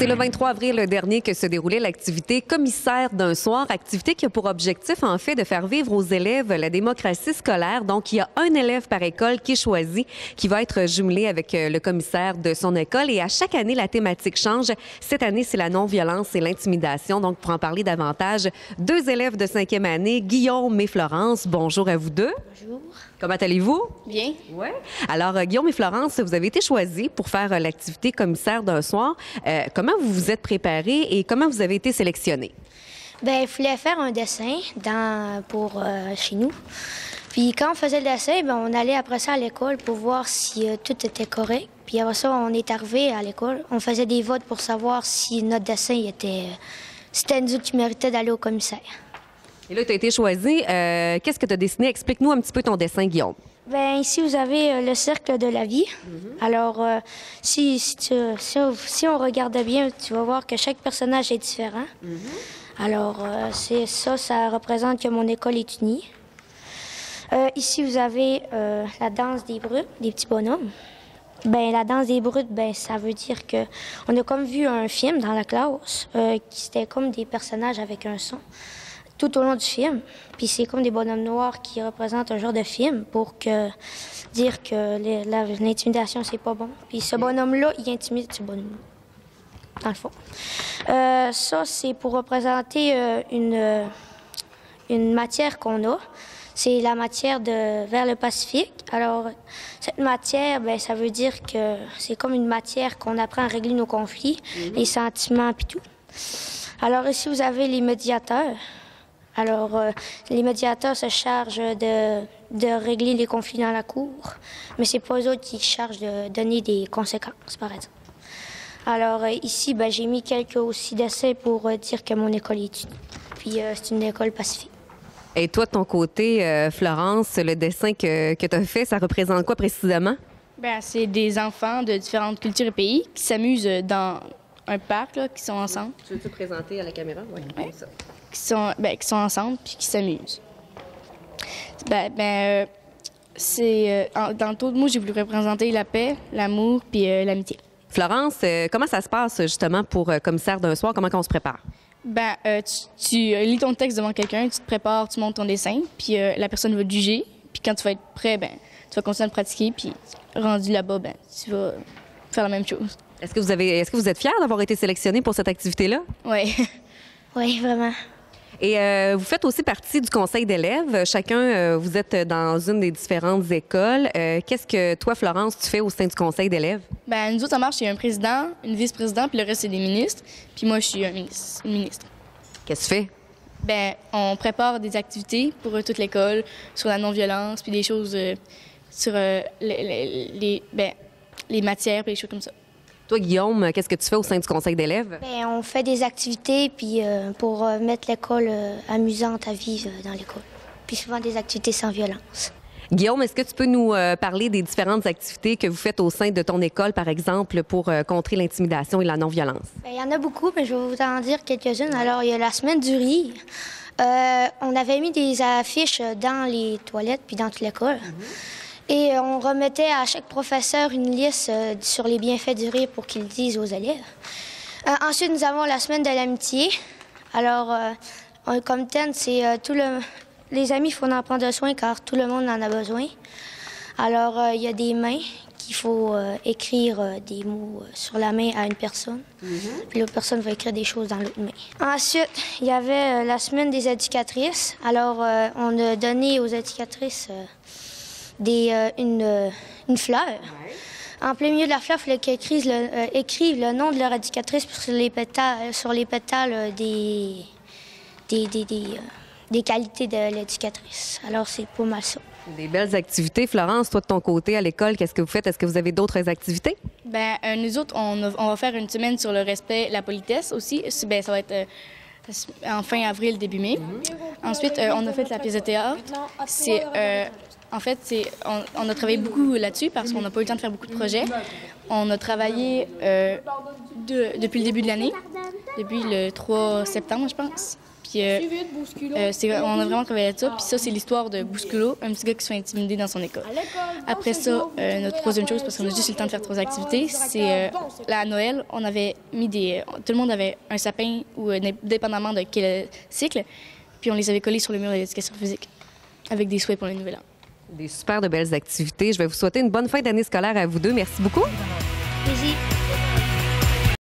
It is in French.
C'est le 23 avril dernier que se déroulait l'activité Commissaire d'un soir, activité qui a pour objectif, en fait, de faire vivre aux élèves la démocratie scolaire. Donc, il y a un élève par école qui est choisi, qui va être jumelé avec le commissaire de son école. Et à chaque année, la thématique change. Cette année, c'est la non-violence et l'intimidation. Donc, pour en parler davantage, deux élèves de 5e année, Guillaume et Florence. Bonjour à vous deux. Bonjour. Comment allez-vous? Bien. Oui. Alors, Guillaume et Florence, vous avez été choisis pour faire l'activité Commissaire d'un soir. Comment vous vous êtes préparés et comment vous avez été sélectionnés? Bien, il fallait faire un dessin pour chez nous. Puis quand on faisait le dessin, bien, on allait après ça à l'école pour voir si tout était correct. Puis après ça, on est arrivé à l'école. On faisait des votes pour savoir si notre dessin c'était nous qui méritait d'aller au commissaire. Et là, tu as été choisi. Qu'est-ce que tu as dessiné? Explique-nous un petit peu ton dessin, Guillaume. Bien, ici, vous avez le cercle de la vie. Alors, si on regarde bien, tu vas voir que chaque personnage est différent. Alors, c'est ça représente que mon école est unie. Ici, vous avez la danse des brutes, des petits bonhommes. Bien, la danse des brutes, bien, ça veut dire que on a comme vu un film dans la classe qui c'était comme des personnages avec un son tout au long du film. Puis c'est comme des bonhommes noirs qui représentent un genre de film pour dire que l'intimidation, c'est pas bon. Puis ce bonhomme-là, il intimide ce bonhomme-là, dans le fond. Ça, c'est pour représenter une matière qu'on a. C'est la matière vers le Pacifique. Alors, cette matière, bien, ça veut dire que c'est comme une matière qu'on apprend à régler nos conflits, les sentiments puis tout. Alors ici, vous avez les médiateurs. Alors, les médiateurs se chargent de régler les conflits dans la cour, mais c'est pas eux autres qui se chargent de donner des conséquences, par exemple. Alors, ici, ben, j'ai mis quelques aussi dessins pour dire que mon école est unie. Puis, c'est une école pacifique. Et toi, de ton côté, Florence, le dessin que tu as fait, ça représente quoi précisément? Bien, c'est des enfants de différentes cultures et pays qui s'amusent dans un parc, là, qui sont ensemble. Tu veux te présenter à la caméra? Oui, ouais. Qui sont ensemble puis qui s'amusent. Dans le tour de moi, j'ai voulu représenter la paix, l'amour puis l'amitié. Florence, comment ça se passe justement pour Commissaire d'un soir? Comment on se prépare? Tu lis ton texte devant quelqu'un, tu te prépares, tu montes ton dessin, puis la personne va te juger. Puis quand tu vas être prêt, tu vas continuer à le pratiquer, puis rendu là-bas, tu vas faire la même chose. Est-ce que vous êtes fiers d'avoir été sélectionné pour cette activité-là? Oui. Oui, vraiment. Et vous faites aussi partie du conseil d'élèves. Chacun, vous êtes dans une des différentes écoles. Qu'est-ce que toi, Florence, tu fais au sein du conseil d'élèves? Nous autres, en marche, il y a un président, une vice-présidente, puis le reste, c'est des ministres. Puis moi, je suis une ministre. Qu'est-ce que tu fais? On prépare des activités pour toute l'école sur la non-violence, puis des choses sur les matières, puis des choses comme ça. Toi, Guillaume, qu'est-ce que tu fais au sein du conseil d'élèves? Bien, on fait des activités puis pour mettre l'école amusante à vivre dans l'école. Puis souvent des activités sans violence. Guillaume, est-ce que tu peux nous parler des différentes activités que vous faites au sein de ton école, par exemple, pour contrer l'intimidation et la non-violence? Bien, il y en a beaucoup, mais je vais vous en dire quelques-unes. Alors, il y a la semaine du rire. On avait mis des affiches dans les toilettes puis dans toute l'école. Et on remettait à chaque professeur une liste sur les bienfaits du rire pour qu'ils le disent aux élèves. Ensuite, nous avons la semaine de l'amitié. Alors, comme thème, c'est les amis, il faut en prendre soin car tout le monde en a besoin. Alors, il y a des mains qu'il faut écrire des mots sur la main à une personne. Puis l'autre personne va écrire des choses dans l'autre main. Ensuite, il y avait la semaine des éducatrices. Alors, on a donné aux éducatrices une fleur. Ouais. En plein milieu de la fleur, il fallait qu'ils écrivent le nom de leur éducatrice sur les pétales des qualités de l'éducatrice. Alors, c'est pas mal ça. Des belles activités. Florence, toi, de ton côté, à l'école, qu'est-ce que vous faites? Est-ce que vous avez d'autres activités? Nous autres, on va faire une semaine sur le respect, la politesse aussi. Ça va être en fin avril, début mai. Ensuite, on a fait la pièce de théâtre. On a travaillé beaucoup là-dessus parce qu'on n'a pas eu le temps de faire beaucoup de projets. On a travaillé depuis le début de l'année, depuis le 3 septembre, je pense. Puis on a vraiment travaillé à ça. Puis ça, c'est l'histoire de Bousculo, un petit gars qui se fait intimider dans son école. Après ça, notre troisième chose, parce qu'on a juste eu le temps de faire 3 activités, c'est à Noël, on avait mis tout le monde avait un sapin, ou dépendamment de quel cycle, puis on les avait collés sur le mur de l'éducation physique avec des souhaits pour le nouvel an. Des super de belles activités. Je vais vous souhaiter une bonne fin d'année scolaire à vous deux. Merci beaucoup. Vas-y.